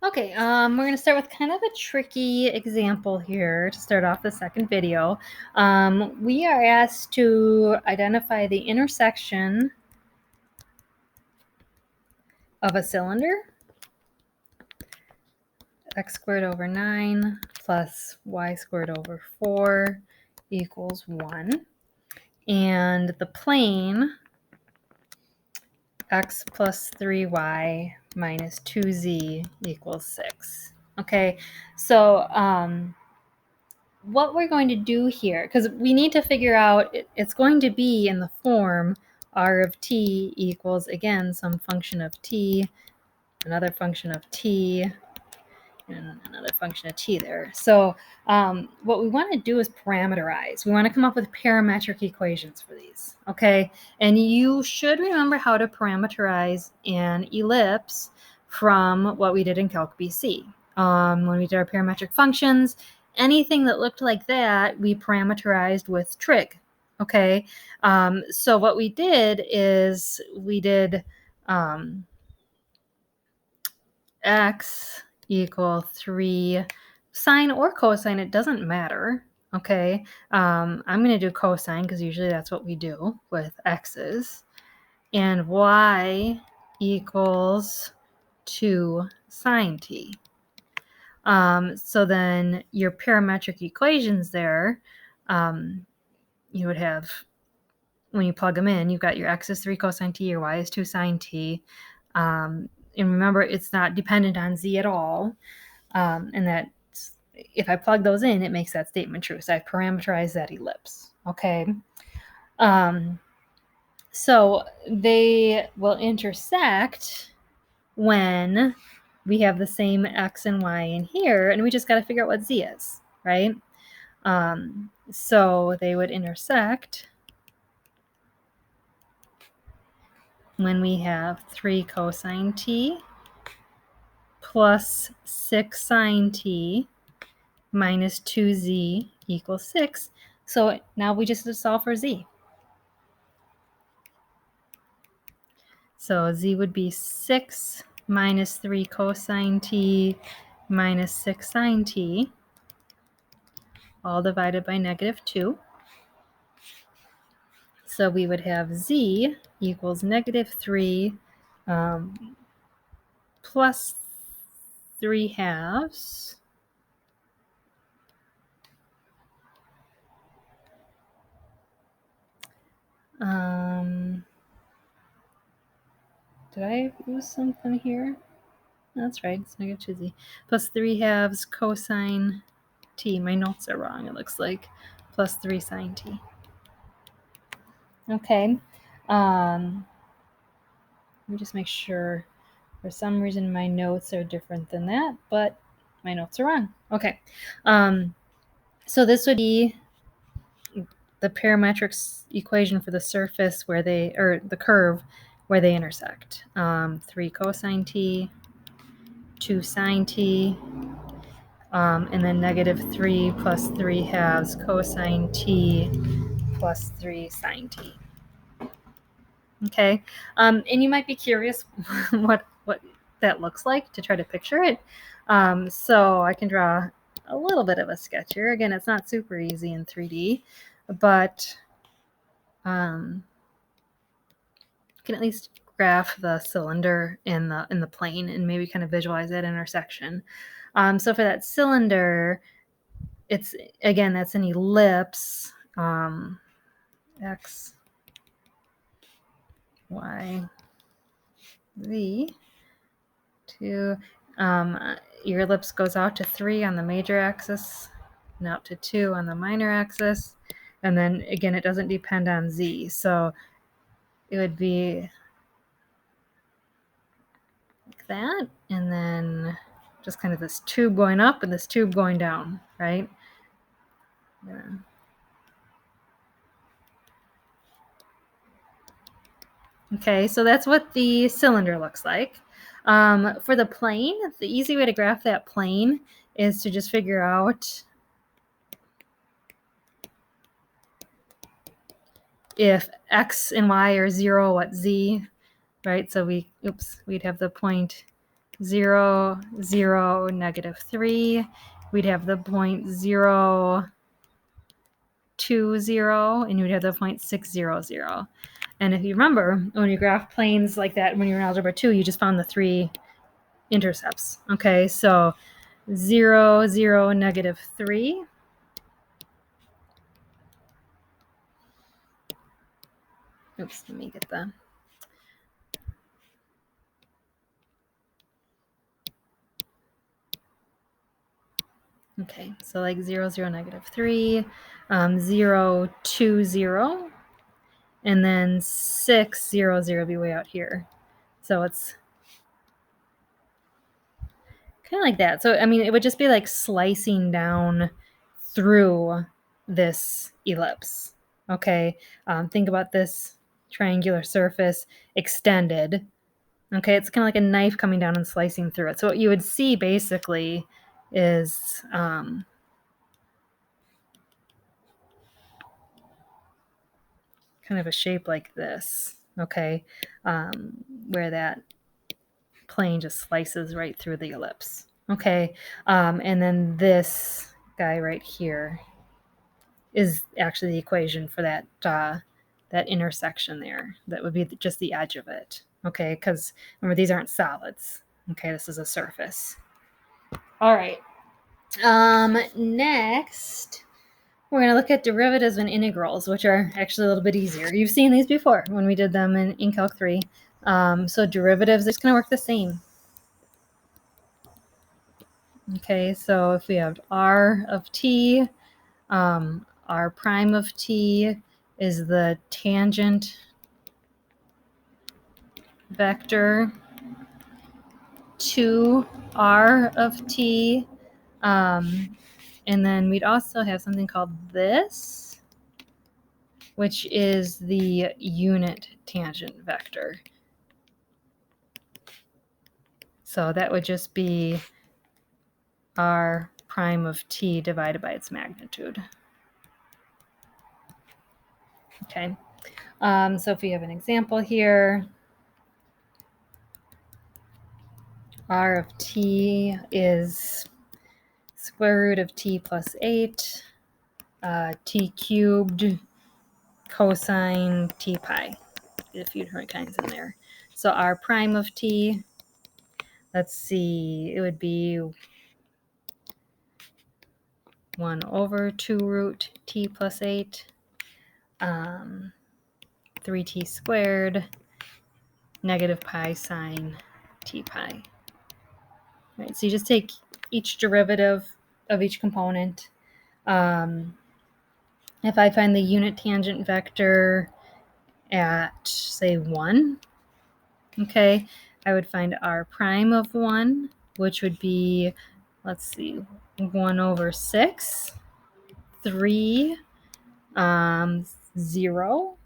Okay, we're going to start with kind of a tricky example here to start off the second video. We are asked to identify the intersection of a cylinder, x squared over 9 plus y squared over 4 equals 1. And the plane, x plus 3y minus 2z equals 6. Okay, so what we're going to do here, because we need to figure out, it's going to be in the form r of t equals, again, some function of t, another function of t, and another function of t there. So what we want to do is parameterize. We want to come up with parametric equations for these, okay? And you should remember how to parameterize an ellipse from what we did in Calc BC. When we did our parametric functions, anything that looked like that, we parameterized with trig, okay? So what we did is we did x equal 3 sine or cosine, it doesn't matter, okay? I'm going to do cosine because usually that's what we do with x's. And y equals 2 sine t. So then your parametric equations there, you would have, when you plug them in, you've got your x is 3 cosine t, your y is 2 sine t. And remember, it's not dependent on z at all. And that if I plug those in, it makes that statement true. So I parameterize that ellipse, okay? So they will intersect when we have the same x and y in here, and we just got to figure out what z is, right? So they would intersect when we have 3 cosine t plus 6 sine t minus 2z equals 6. So now we just have to solve for z. So z would be 6 minus 3 cosine t minus 6 sine t, all divided by -2. So we would have z equals -3 plus 3/2 did I lose something here? That's right, it's -2z plus 3/2 cosine t. My notes are wrong, it looks like, plus 3 sine t. Okay, let me just make sure. For some reason, my notes are different than that, but my notes are wrong. Okay, so this would be the parametric equation for the surface where they, or the curve where they intersect. 3 cosine t, 2 sine t, and then -3 plus 3/2 cosine t plus 3 sine t. Okay, and you might be curious what that looks like to try to picture it. So I can draw a little bit of a sketch here. Again, it's not super easy in 3D, but you can at least graph the cylinder in the plane and maybe kind of visualize that intersection. So for that cylinder, it's, again, that's an ellipse, x, y, z, to your ellipse goes out to 3 on the major axis and out to 2 on the minor axis. And then again, it doesn't depend on z. So it would be like that. And then just kind of this tube going up and this tube going down, right? Yeah. Okay, so that's what the cylinder looks like. For the plane, the easy way to graph that plane is to just figure out if x and y are 0, what z, right? So we'd have the point 0, 0, negative 3. We'd have the point 0, 2, 0, and you'd have the point 6, 0, 0. And if you remember, when you graph planes like that, when you were in Algebra 2, you just found the 3 intercepts. Okay, so 0, 0, negative 3. Oops, let me get the... Okay, so like 0, 0, negative 3, 0, 2, 0, and then 6, 0, 0 be way out here. So it's kind of like that. So, I mean, it would just be like slicing down through this ellipse. Okay, think about this triangular surface extended. Okay, it's kind of like a knife coming down and slicing through it. So what you would see basically is kind of a shape like this, okay, where that plane just slices right through the ellipse. Okay, and then this guy right here is actually the equation for that that intersection there. That would be just the edge of it. Okay, because remember, these aren't solids. Okay, this is a surface. All right. Next, we're going to look at derivatives and integrals, which are actually a little bit easier. You've seen these before when we did them in Calc 3. So derivatives, it's going to work the same. Okay, so if we have r of t, r prime of t is the tangent vector to r of t. And then we'd also have something called this, which is the unit tangent vector. So that would just be r prime of t divided by its magnitude. Okay, so if we have an example here, r of t is square root of t plus 8, t cubed cosine t pi. A few different kinds in there. So r prime of t, let's see, it would be 1 over 2 root t plus 8, 3t squared, negative pi sine t pi. Right, so you just take each derivative of each component. If I find the unit tangent vector at, say, 1, okay, I would find r prime of 1, which would be, let's see, 1 over 6, 3, 0.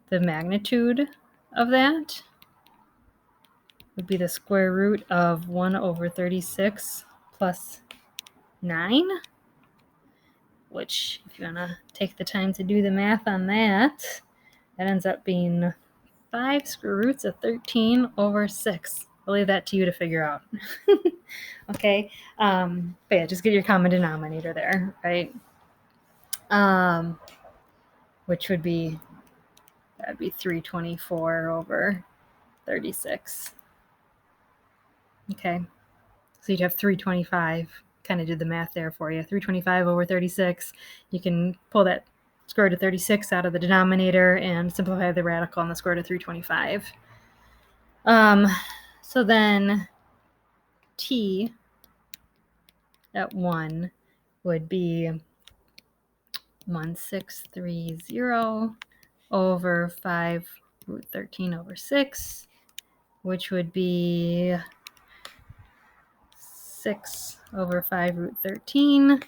The magnitude of that would be the square root of 1 over 36 plus 9, which, if you want to take the time to do the math on that, that ends up being 5 square roots of 13 over 6. I'll leave that to you to figure out. Okay, but yeah, just get your common denominator there, right? Which would be, that'd be 324 over 36. Okay, so you'd have 325. Kind of did the math there for you. 325 over 36. You can pull that square root of 36 out of the denominator and simplify the radical on the square root of 325. So then t at 1 would be 1630 over 5 root 13 over 6, which would be 6 over 5 root 13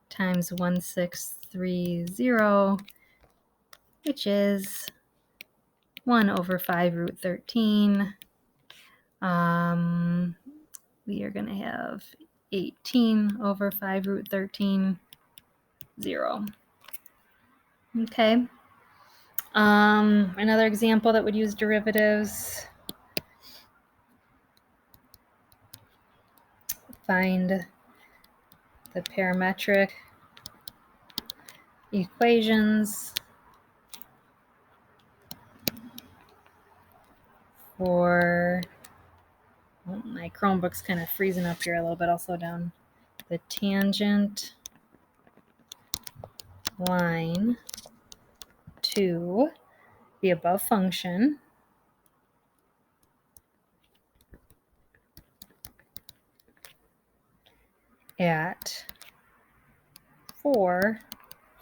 times 1630, which is 1 over 5 root 13. We are going to have 18 over 5 root 13, 0. Okay. Another example that would use derivatives. Find the parametric equations for, oh, my Chromebook's kind of freezing up here a little bit. I'll slow down. The tangent line to the above function at 4,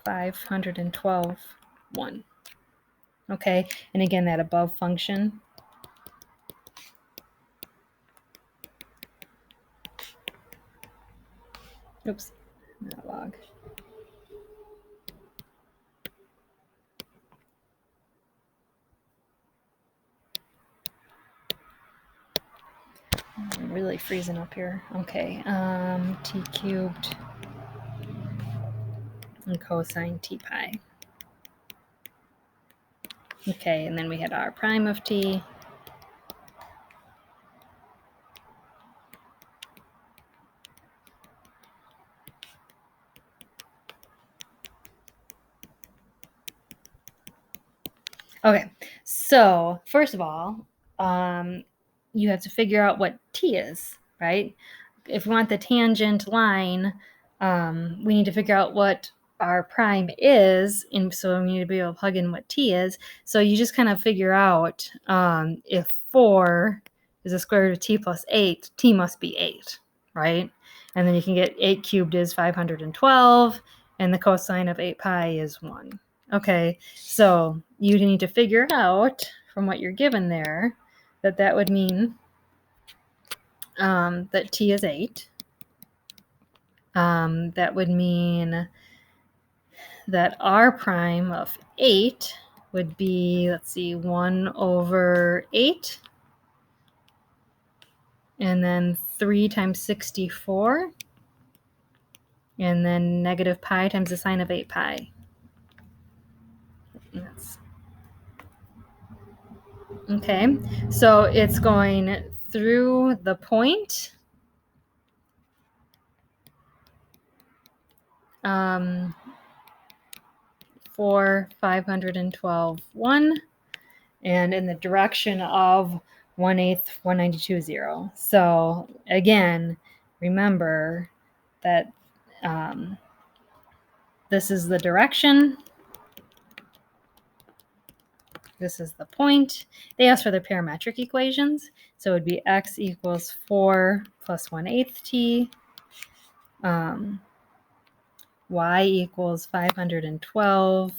512, 1. Okay, and again, that above function. Oops, not log. I'm really freezing up here. Okay, t cubed and cosine t pi. Okay, and then we had r prime of t. Okay, so first of all, you have to figure out what t is, right? If we want the tangent line, we need to figure out what r prime is, and so we need to be able to plug in what t is. So you just kind of figure out if 4 is the square root of t plus 8, t must be 8, right? And then you can get 8 cubed is 512, and the cosine of 8 pi is 1. Okay, so you need to figure out from what you're given there that would mean that t is 8. That would mean that r prime of 8 would be, let's see, 1 over 8, and then 3 times 64, and then negative pi times the sine of 8 pi. That's, okay, so it's going through the point. 4, 512, 1, and in the direction of 1/8, 192, 0. So again, remember that this is the direction. This is the point. They asked for the parametric equations. So it would be x equals 4 plus 1/8 t. Y equals 512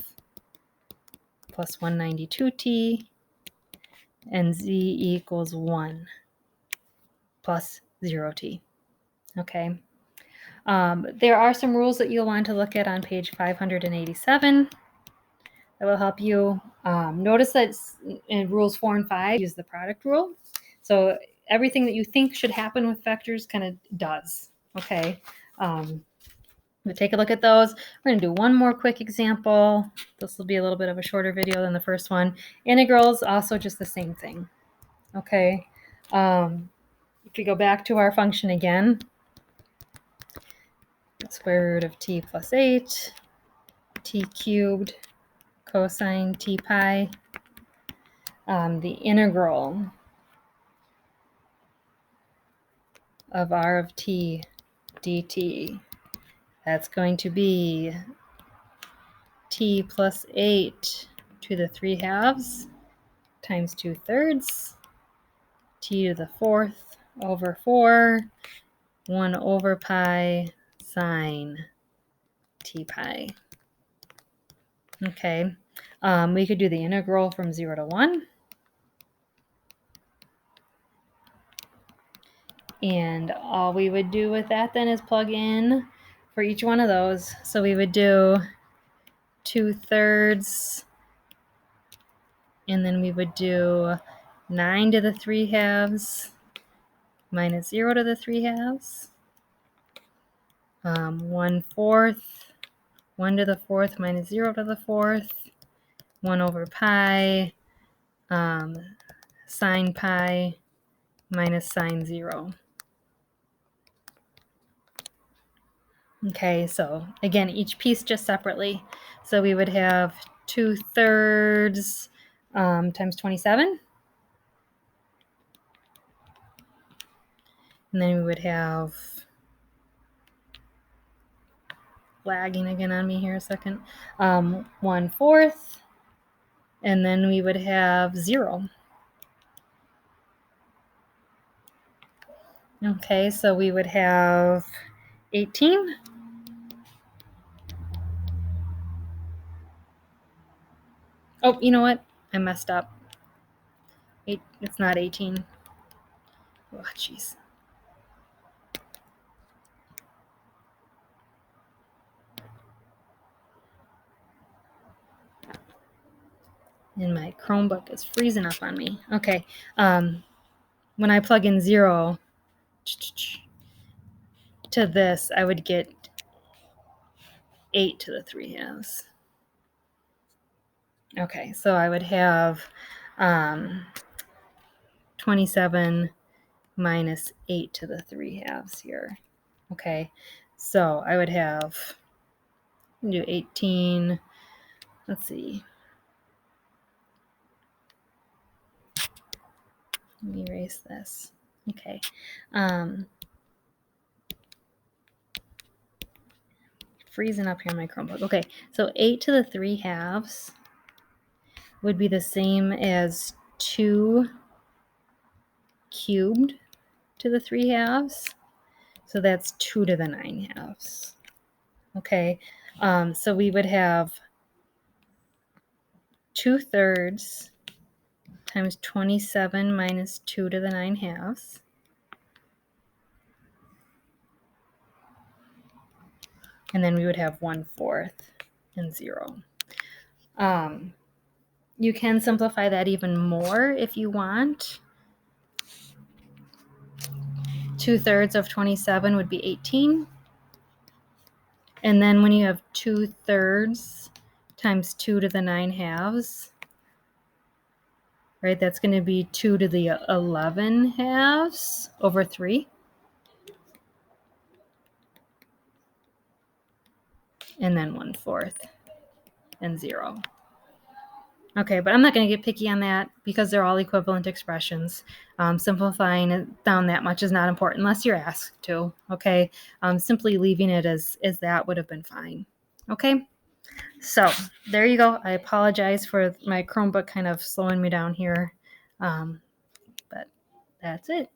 plus 192 t. And z equals 1 plus 0 t. Okay. There are some rules that you'll want to look at on page 587 that will help you. Notice that in rules 4 and 5, use the product rule. So everything that you think should happen with vectors kind of does. Okay. We'll take a look at those. We're going to do one more quick example. This will be a little bit of a shorter video than the first one. Integrals, also just the same thing. Okay. If we go back to our function again, square root of t plus 8, t cubed, cosine t pi, the integral of r of t dt, that's going to be t plus 8 to the 3/2 times 2/3, t to the 4th over 4, 1 over pi sine t pi. Okay, we could do the integral from 0 to 1. And all we would do with that then is plug in for each one of those. So we would do 2/3, and then we would do 9 to the 3/2 minus 0 to the 3/2. 1/4, 1 to the 4th minus 0 to the 4th, 1 over pi, sine pi minus sine 0. Okay, so again, each piece just separately. So we would have 2/3 times 27. And then we would have, lagging again on me here a second, 1/4. And then we would have 0. Okay, so we would have 18. Oh, you know what? I messed up. It's not 18. Oh, jeez. And my Chromebook is freezing up on me. Okay. When I plug in 0 to this, I would get 8 to the 3/2. Okay, so I would have 27 minus 8 to the 3/2 here. Okay, so I would have, do 18. Let's see. Let me erase this. Okay. Freezing up here on my Chromebook. Okay, so 8 to the 3/2 would be the same as 2 cubed to the 3/2. So that's 2 to the 9/2. Okay, so we would have 2/3 times 27 minus 2 to the 9/2. And then we would have 1/4 and 0. You can simplify that even more if you want. 2/3 of 27 would be 18. And then when you have 2/3 times 2 to the 9/2, right, that's going to be 2 to the 11/2 over 3. And then 1/4 and 0. Okay, but I'm not going to get picky on that because they're all equivalent expressions. Simplifying it down that much is not important unless you're asked to. Okay, simply leaving it as that would have been fine. Okay, so there you go. I apologize for my Chromebook kind of slowing me down here, but that's it.